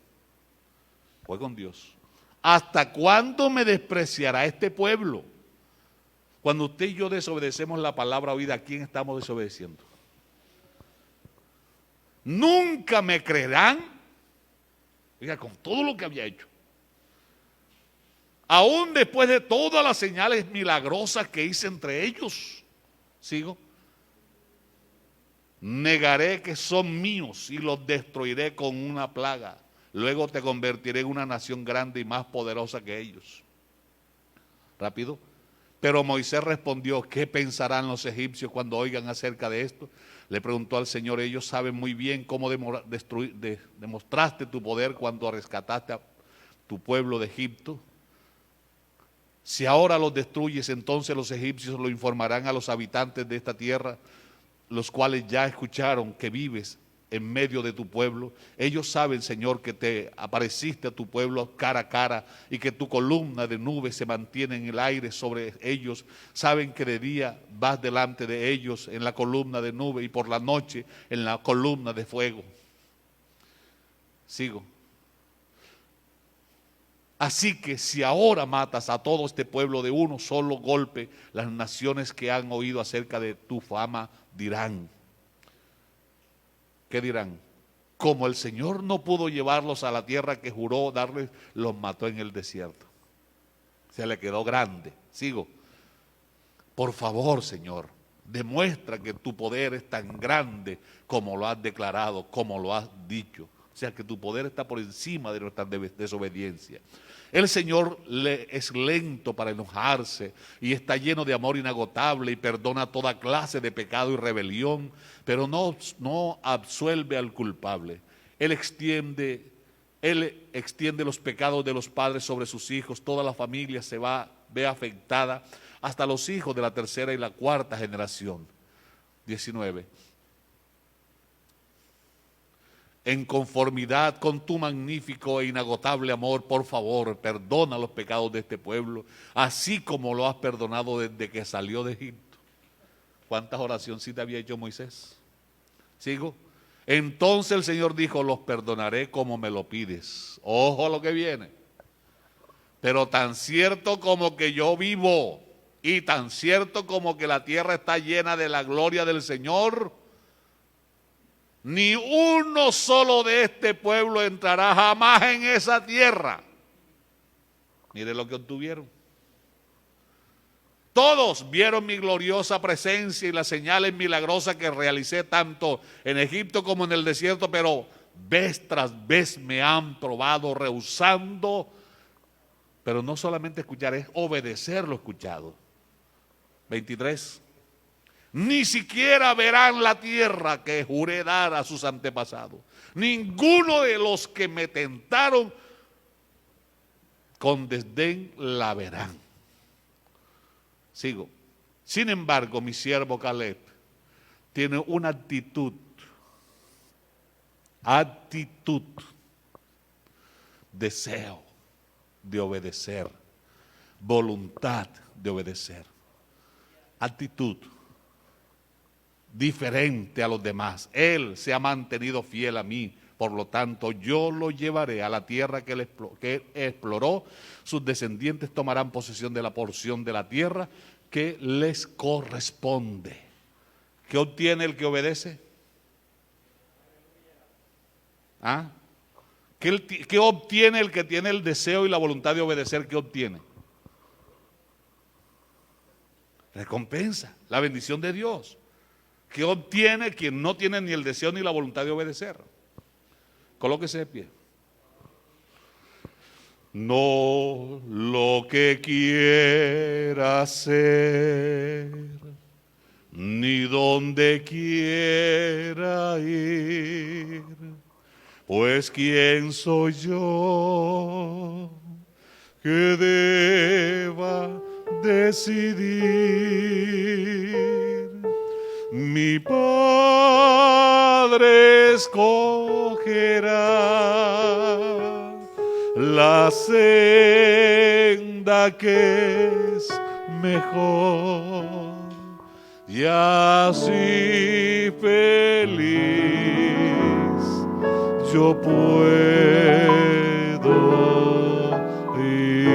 Fue con Dios. ¿Hasta cuándo me despreciará este pueblo? Cuando usted y yo desobedecemos la palabra oída, ¿a quién estamos desobedeciendo? Nunca me creerán. Oiga, con todo lo que había hecho. Aún después de todas las señales milagrosas que hice entre ellos. ¿Sigo? Negaré que son míos y los destruiré con una plaga. Luego te convertiré en una nación grande y más poderosa que ellos. Rápido. Pero Moisés respondió, ¿qué pensarán los egipcios cuando oigan acerca de esto? Le preguntó al Señor, ellos saben muy bien cómo demostraste tu poder cuando rescataste a tu pueblo de Egipto. Si ahora los destruyes, entonces los egipcios lo informarán a los habitantes de esta tierra, los cuales ya escucharon que vives en medio de tu pueblo. Ellos saben, Señor, que te apareciste a tu pueblo cara a cara y que tu columna de nube se mantiene en el aire sobre ellos. Saben que de día vas delante de ellos en la columna de nube y por la noche en la columna de fuego. Sigo. Así que si ahora matas a todo este pueblo de uno solo golpe, las naciones que han oído acerca de tu fama dirán. ¿Qué dirán? Como el Señor no pudo llevarlos a la tierra que juró darles, los mató en el desierto. Se le quedó grande. Sigo. Por favor, Señor, demuestra que tu poder es tan grande como lo has declarado, como lo has dicho. O sea, que tu poder está por encima de nuestra desobediencia. El Señor es lento para enojarse y está lleno de amor inagotable y perdona toda clase de pecado y rebelión, pero no absuelve al culpable. Él extiende los pecados de los padres sobre sus hijos, toda la familia ve afectada, hasta los hijos de la tercera y la cuarta generación. 19. En conformidad con tu magnífico e inagotable amor, por favor, perdona los pecados de este pueblo, así como lo has perdonado desde que salió de Egipto. ¿Cuántas oracioncitas había hecho Moisés? ¿Sigo? Entonces el Señor dijo, los perdonaré como me lo pides. Ojo a lo que viene. Pero tan cierto como que yo vivo y tan cierto como que la tierra está llena de la gloria del Señor, ni uno solo de este pueblo entrará jamás en esa tierra. Mire lo que obtuvieron. Todos vieron mi gloriosa presencia y las señales milagrosas que realicé tanto en Egipto como en el desierto, pero vez tras vez me han probado rehusando. Pero no solamente escuchar, es obedecer lo escuchado. 23. Ni siquiera verán la tierra que juré dar a sus antepasados. Ninguno de los que me tentaron con desdén la verán. Sigo. Sin embargo, mi siervo Caleb tiene una actitud, deseo de obedecer, voluntad de obedecer, actitud diferente a los demás. Él se ha mantenido fiel a mí, por lo tanto yo lo llevaré a la tierra que él exploró. Sus descendientes tomarán posesión de la porción de la tierra que les corresponde. ¿Qué obtiene el que obedece? ¿Ah? ¿Qué obtiene el que tiene el deseo y la voluntad de obedecer? ¿Qué obtiene? Recompensa, la bendición de Dios. ¿Qué obtiene quien no tiene ni el deseo ni la voluntad de obedecer? Colóquese de pie. No lo que quiera hacer, ni donde quiera ir, pues quién soy yo que deba decidir. Mi Padre escogerá la senda que es mejor, y así feliz yo puedo ir.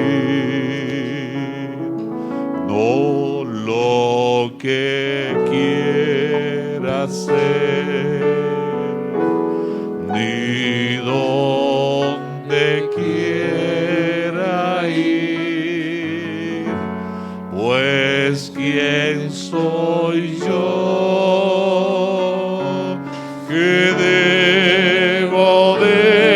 No lo que quiera hacer, ni donde quiera ir, pues quién soy yo que debo decidir.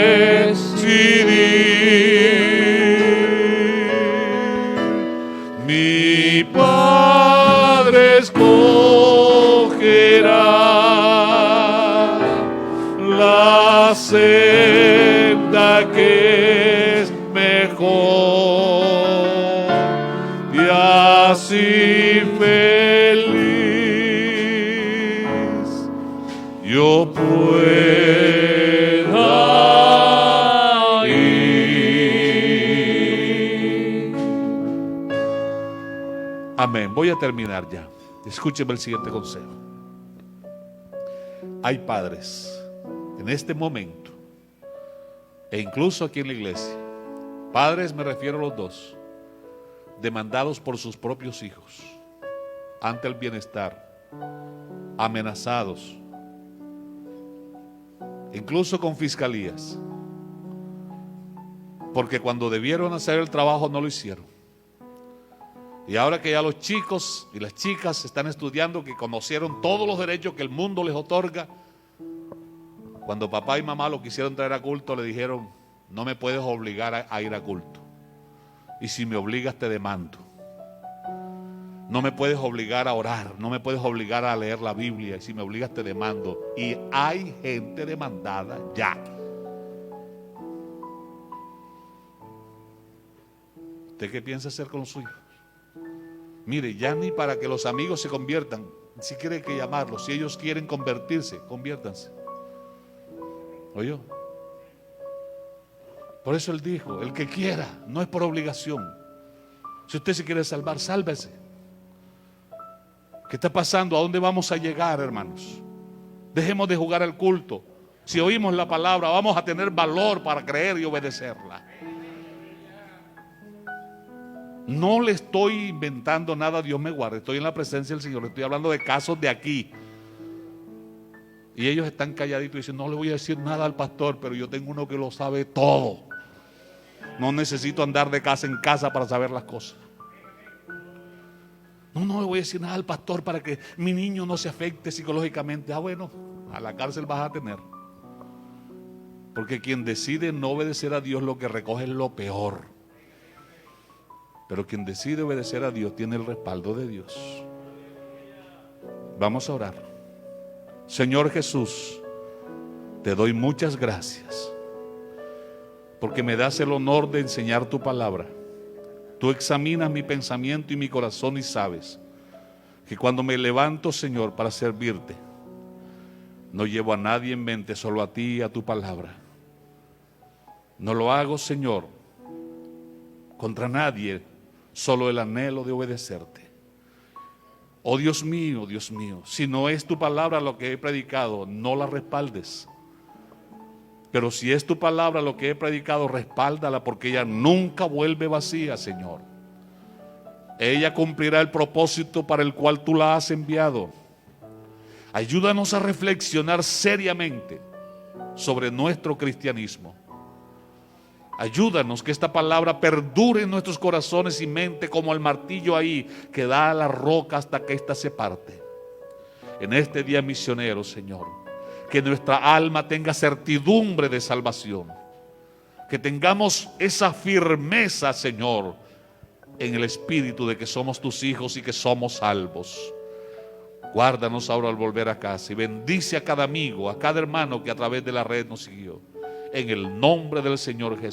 Mi Padre escogerá la senda que es mejor, y así feliz yo pueda ir. Amén. Voy a terminar ya. Escúcheme el siguiente consejo. Hay padres en este momento, e incluso aquí en la iglesia, padres, me refiero a los dos, demandados por sus propios hijos ante el bienestar, amenazados, incluso con fiscalías, porque cuando debieron hacer el trabajo no lo hicieron. Y ahora que ya los chicos y las chicas están estudiando, que conocieron todos los derechos que el mundo les otorga, cuando papá y mamá lo quisieron traer a culto, le dijeron: no me puedes obligar a ir a culto, y si me obligas te demando. No me puedes obligar a orar, no me puedes obligar a leer la Biblia, y si me obligas te demando. Y hay gente demandada ya. ¿Usted qué piensa hacer con los suyos? Mire, ya ni para que los amigos se conviertan, si quiere que llamarlos, si ellos quieren convertirse, conviértanse. ¿Oyó? Por eso él dijo: el que quiera, no es por obligación. Si usted se quiere salvar, sálvese. ¿Qué está pasando? ¿A dónde vamos a llegar, hermanos? Dejemos de jugar al culto. Si oímos la palabra, vamos a tener valor para creer y obedecerla. No le estoy inventando nada, Dios me guarde. Estoy en la presencia del Señor. Estoy hablando de casos de aquí. Y ellos están calladitos y dicen: no le voy a decir nada al pastor, pero yo tengo uno que lo sabe todo. No necesito andar de casa en casa para saber las cosas. No le voy a decir nada al pastor para que mi niño no se afecte psicológicamente. Bueno, a la cárcel vas a tener. Porque quien decide no obedecer a Dios lo que recoge es lo peor. Pero quien decide obedecer a Dios tiene el respaldo de Dios. Vamos a orar. Señor Jesús, te doy muchas gracias porque me das el honor de enseñar tu palabra. Tú examinas mi pensamiento y mi corazón y sabes que cuando me levanto, Señor, para servirte, no llevo a nadie en mente, solo a ti y a tu palabra. No lo hago, Señor, contra nadie, solo el anhelo de obedecerte. Oh Dios mío, si no es tu palabra lo que he predicado, no la respaldes. Pero si es tu palabra lo que he predicado, respáldala, porque ella nunca vuelve vacía, Señor. Ella cumplirá el propósito para el cual tú la has enviado. Ayúdanos a reflexionar seriamente sobre nuestro cristianismo. Ayúdanos que esta palabra perdure en nuestros corazones y mente como el martillo ahí que da a la roca hasta que ésta se parte. En este día misionero, Señor, que nuestra alma tenga certidumbre de salvación. Que tengamos esa firmeza, Señor, en el espíritu de que somos tus hijos y que somos salvos. Guárdanos ahora al volver a casa y bendice a cada amigo, a cada hermano que a través de la red nos siguió. En el nombre del Señor Jesús.